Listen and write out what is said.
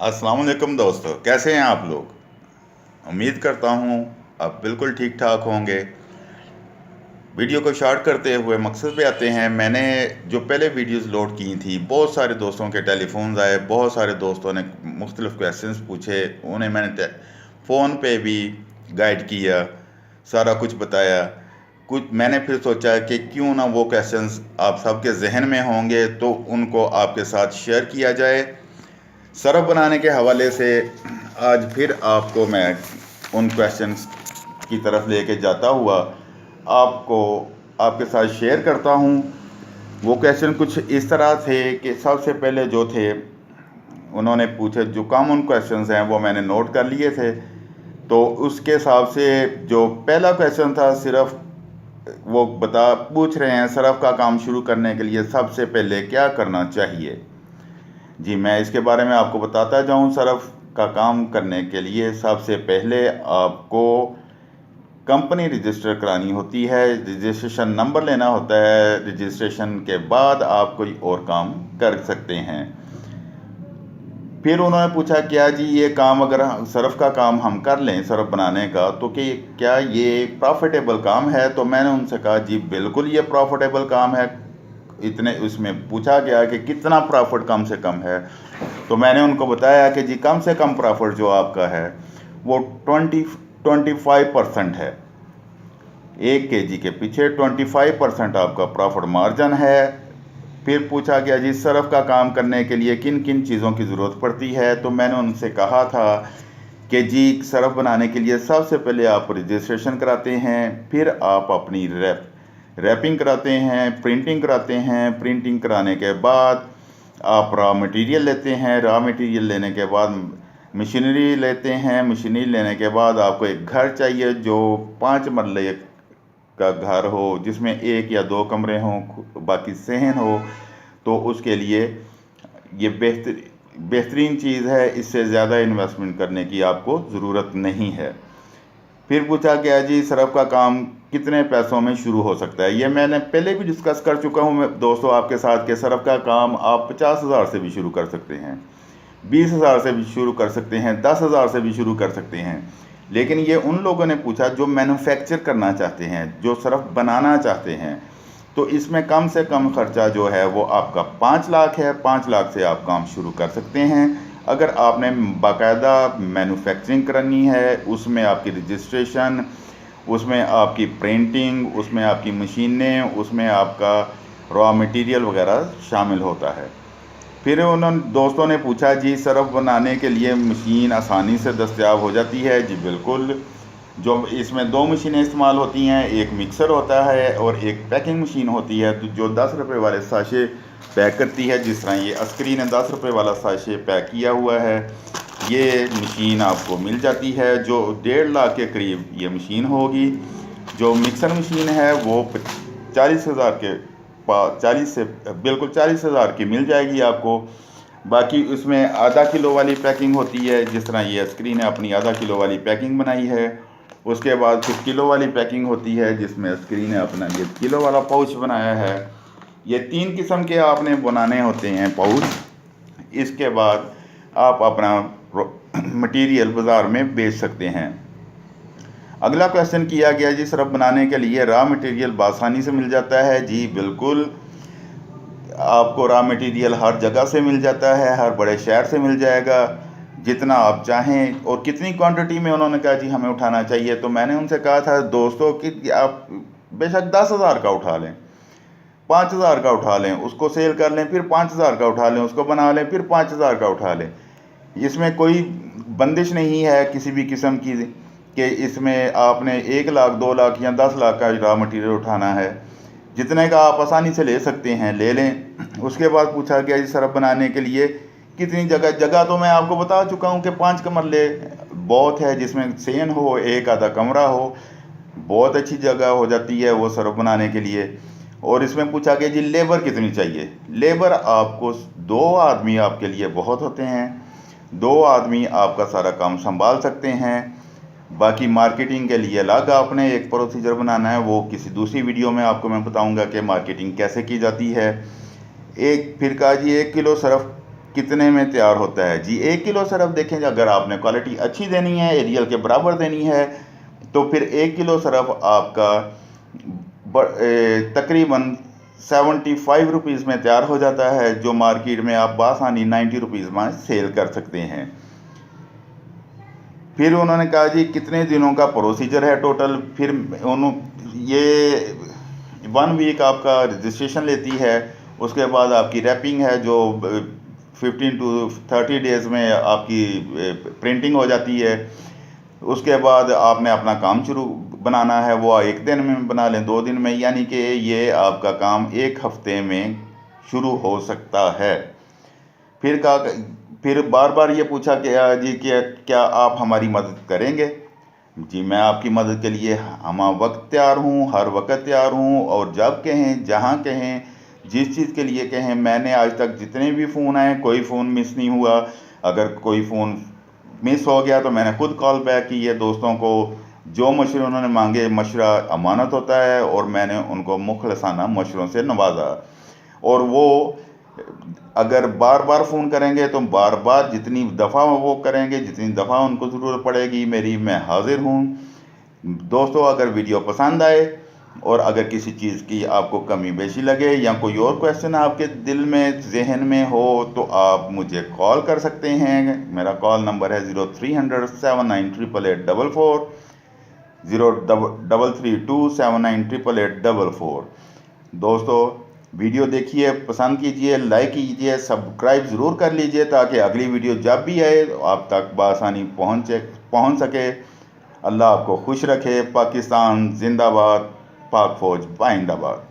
अस्सलाम वालेकुम दोस्तों, कैसे हैं आप लोग। उम्मीद करता हूँ आप बिल्कुल ठीक ठाक होंगे। वीडियो को शॉर्ट करते हुए मकसद पे आते हैं। मैंने जो पहले वीडियोस लोड की थी, बहुत सारे दोस्तों के टेलीफोन्स आए, बहुत सारे दोस्तों ने मुख्तलिफ़ क्वेश्चंस पूछे। उन्हें मैंने फ़ोन पे भी गाइड किया, सारा कुछ बताया। कुछ मैंने फिर सोचा कि क्यों ना वो क्वेश्चंस आप सबके जहन में होंगे तो उनको आपके साथ शेयर किया जाए। सरफ बनाने के हवाले से आज फिर आपको मैं उन क्वेश्चंस की तरफ लेके जाता हुआ आपको आपके साथ शेयर करता हूँ। वो क्वेश्चन कुछ इस तरह थे कि सबसे पहले जो थे उन्होंने पूछे, जो कॉमन क्वेश्चंस हैं वो मैंने नोट कर लिए थे। तो उसके हिसाब से जो पहला क्वेश्चन था, सिर्फ वो पूछ रहे हैं सरफ का काम शुरू करने के लिए सबसे पहले क्या करना चाहिए। जी, मैं इसके बारे में आपको बताता जाऊं। सरफ का काम करने के लिए सबसे पहले आपको कंपनी रजिस्टर करानी होती है, रजिस्ट्रेशन नंबर लेना होता है। रजिस्ट्रेशन के बाद आप कोई और काम कर सकते हैं। फिर उन्होंने पूछा, क्या जी ये काम अगर सरफ का काम हम कर लें, सरफ बनाने का, तो कि क्या ये प्रॉफिटेबल काम है। तो मैंने उनसे कहा, जी बिल्कुल ये प्रॉफिटेबल काम है। इतने उसमें पूछा गया कि कितना प्रॉफिट कम से कम है। तो मैंने उनको बताया कि जी कम से कम प्रॉफिट जो आपका है वो 25% है। 1 kg के पीछे 25% आपका प्रॉफिट मार्जिन है। फिर पूछा गया, जी सरफ का काम करने के लिए किन किन चीज़ों की ज़रूरत पड़ती है। तो मैंने उनसे कहा था कि जी सरफ बनाने के लिए सबसे पहले आप रजिस्ट्रेशन कराते हैं, फिर आप अपनी रैपिंग कराते हैं, प्रिंटिंग कराते हैं। प्रिंटिंग कराने के बाद आप रॉ मटेरियल लेते हैं। रॉ मटेरियल लेने के बाद मशीनरी लेते हैं। मशीनरी लेने के बाद आपको एक घर चाहिए जो 5 मरले का घर हो, जिसमें 1 या 2 कमरे हों, बाकी सहन हो। तो उसके लिए ये बेहतरीन चीज़ है। इससे ज़्यादा इन्वेस्टमेंट करने की आपको ज़रूरत नहीं है। फिर पूछा गया, जी सरफ का काम कितने पैसों में शुरू हो सकता है। ये मैंने पहले भी डिस्कस कर चुका हूँ मैं दोस्तों आपके साथ कि सरफ का काम आप 50,000 से भी शुरू कर सकते हैं, 20,000 से भी शुरू कर सकते हैं, 10,000 से भी शुरू कर सकते हैं। लेकिन ये उन लोगों ने पूछा जो मैन्युफैक्चर करना चाहते हैं, जो सरफ बनाना चाहते हैं। तो इसमें कम से कम खर्चा जो है वो आपका 5 लाख है। 5 लाख से आप काम शुरू कर सकते हैं। अगर आपने बाकायदा मैन्युफैक्चरिंग करनी है, उसमें आपकी रजिस्ट्रेशन, उसमें आपकी प्रिंटिंग, उसमें आपकी मशीनें, उसमें आपका रॉ मटेरियल वगैरह शामिल होता है। फिर उन्होंने दोस्तों ने पूछा, जी सरफ बनाने के लिए मशीन आसानी से दस्तयाब हो जाती है। जी बिल्कुल। जो इसमें 2 मशीनें इस्तेमाल होती हैं, एक मिक्सर होता है और एक पैकिंग मशीन होती है। तो जो 10 रुपये वाले साशे पैक करती है, जिस तरह ये स्क्रीन है 10 रुपये वाला साशे पैक किया हुआ है, ये मशीन आपको मिल जाती है। जो 1.5 लाख के करीब ये मशीन होगी। जो मिक्सर मशीन है वो 40,000 के 40 से बिल्कुल 40,000 की मिल जाएगी आपको। बाकी उसमें आधा किलो वाली पैकिंग होती है, जिस तरह ये स्क्रीन है अपनी आधा किलो वाली पैकिंग बनाई है। उसके बाद फिर किलो वाली पैकिंग होती है, जिसमें स्क्रीन है अपना ये किलो वाला पाउच बनाया है। ये 3 किस्म के आपने बनाने होते हैं पाउच। इसके बाद आप अपना मटेरियल बाज़ार में बेच सकते हैं। अगला क्वेश्चन किया गया, जी सरफ बनाने के लिए रॉ मटेरियल आसानी से मिल जाता है। जी बिल्कुल, आपको रॉ मटेरियल हर जगह से मिल जाता है, हर बड़े शहर से मिल जाएगा, जितना आप चाहें। और कितनी क्वांटिटी में, उन्होंने कहा जी हमें उठाना चाहिए। तो मैंने उनसे कहा था दोस्तों कि आप बेशक 10,000 का उठा लें, 5,000 का उठा लें, उसको सेल कर लें, फिर 5,000 का उठा लें, उसको बना लें, फिर 5,000 का उठा लें। इसमें कोई बंदिश नहीं है किसी भी किस्म की कि इसमें आपने 1 लाख, 2 लाख या 10 लाख का रॉ मटेरियल उठाना है। जितने का आप आसानी से ले सकते हैं ले लें। उसके बाद पूछा गया, जी सरफ बनाने के लिए कितनी जगह तो मैं आपको बता चुका हूँ कि 5 कमरे बहुत है, जिसमें सेन हो, एक आधा कमरा हो, बहुत अच्छी जगह हो जाती है वो सरफ बनाने के लिए। और इसमें पूछा गया, जी लेबर कितनी चाहिए। लेबर आपको 2 आदमी आपके लिए बहुत होते हैं। 2 आदमी आपका सारा काम संभाल सकते हैं। बाकी मार्केटिंग के लिए अलग आपने एक प्रोसीजर बनाना है, वो किसी दूसरी वीडियो में आपको मैं बताऊंगा कि मार्केटिंग कैसे की जाती है। फिर कहा जी 1 किलो सरफ कितने में तैयार होता है जी। 1 किलो सरफ देखें, अगर आपने क्वालिटी अच्छी देनी है, एरियल के बराबर देनी है, तो फिर 1 किलो सरफ आपका तकरीबन 75 रुपीज़ में तैयार हो जाता है, जो मार्केट में आप बासानी 90 रुपीज़ में सेल कर सकते हैं। फिर उन्होंने कहा जी कितने दिनों का प्रोसीजर है टोटल। फिर ये 1 वीक आपका रजिस्ट्रेशन लेती है, उसके बाद आपकी रैपिंग है जो 15 to 30 डेज़ में आपकी प्रिंटिंग हो जाती है। उसके बाद आपने अपना काम शुरू बनाना है, वो 1 दिन में बना लें, 2 दिन में, यानी कि ये आपका काम 1 हफ्ते में शुरू हो सकता है। फिर बार बार ये पूछा कि जी क्या आप हमारी मदद करेंगे। जी मैं आपकी मदद के लिए हम वक्त तैयार हूँ, हर वक्त तैयार हूँ, और जब कहें, जहाँ कहें, जिस चीज़ के लिए कहें। मैंने आज तक जितने भी फ़ोन आए, कोई फ़ोन मिस नहीं हुआ। अगर कोई फ़ोन मिस हो गया तो मैंने खुद कॉल बैक की है दोस्तों को। जो मशवरे उन्होंने मांगे, मशवरा अमानत होता है, और मैंने उनको मुखलसाना मशवरों से नवाजा। और वो अगर बार बार फ़ोन करेंगे तो बार बार जितनी दफ़ा वो करेंगे, जितनी दफ़ा उनको ज़रूरत पड़ेगी मेरी, मैं हाज़िर हूँ। दोस्तों अगर वीडियो पसंद आए और अगर किसी चीज़ की आपको कमी बेशी लगे या कोई और क्वेश्चन आपके दिल में, जहन में हो, तो आप मुझे कॉल कर सकते हैं। मेरा कॉल नंबर है 0300 798844, 0332798844। दोस्तों वीडियो देखिए, पसंद कीजिए, लाइक कीजिए, सब्सक्राइब ज़रूर कर लीजिए, ताकि अगली वीडियो जब भी आए आप तक बआसानी पहुँच सके। अल्लाह आपको खुश रखे। पाकिस्तान जिंदाबाद, पाक फ़ौज पाइंदाबाद।